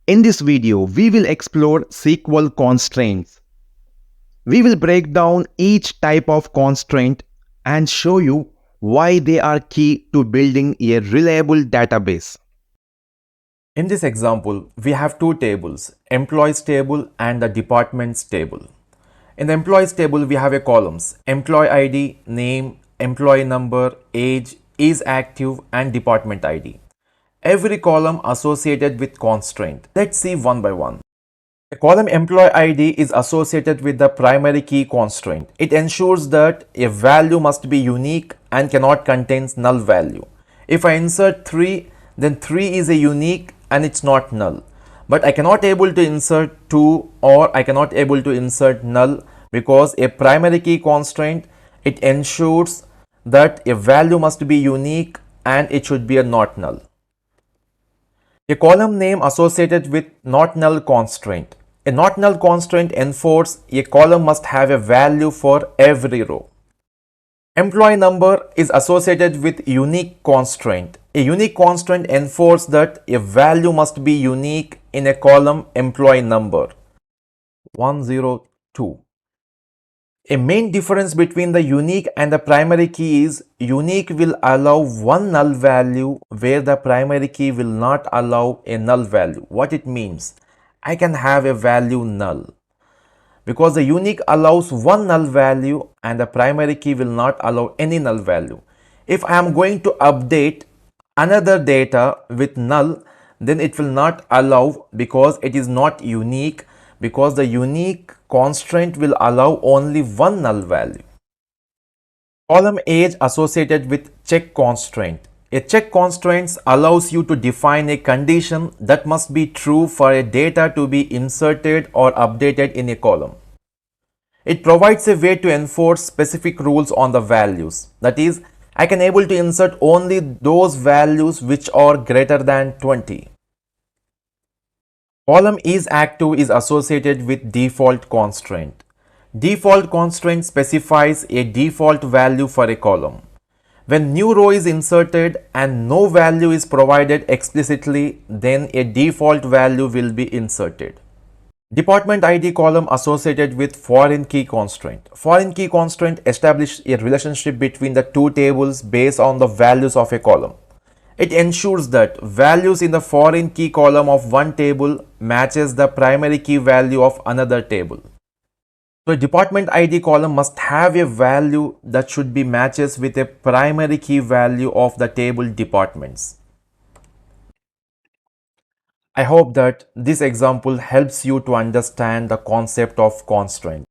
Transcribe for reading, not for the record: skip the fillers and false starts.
In this video, we will explore SQL constraints. We will break down each type of constraint and show you why they are key to building a reliable database. In this example, we have two tables, employees table and the departments table. In the employees table, we have a columns, employee ID, name, employee number, age, is active and department ID. Every column associated with constraint. Let's see one by one. The column employee ID is associated with the primary key constraint. It ensures that a value must be unique and cannot contain null value. If I insert 3, then 3 is a unique and it's not null. But I cannot able to insert 2 or I cannot able to insert null because a primary key constraint, it ensures that a value must be unique and it should be a not null. A column name associated with not null constraint. A not null constraint enforces a column must have a value for every row. Employee number is associated with unique constraint. A unique constraint enforces that a value must be unique in a column employee number 102. A main difference between the unique and the primary key is unique will allow one null value where the primary key will not allow a null value. What it means? I can have a value null because the unique allows one null value and the primary key will not allow any null value. If I am going to update another data with null, then it will not allow because it is not unique, because the unique constraint will allow only one null value. Column age associated with check constraint. A check constraint allows you to define a condition that must be true for a data to be inserted or updated in a column. It provides a way to enforce specific rules on the values. That is, I can able to insert only those values which are greater than 20. Column is active is associated with default constraint. Default constraint specifies a default value for a column. When new row is inserted and no value is provided explicitly, then a default value will be inserted. Department ID column associated with foreign key constraint. Foreign key constraint establishes a relationship between the two tables based on the values of a column. It ensures that values in the foreign key column of one table matches the primary key value of another table. So a department ID column must have a value that should be matches with a primary key value of the table departments. I hope that this example helps you to understand the concept of constraint.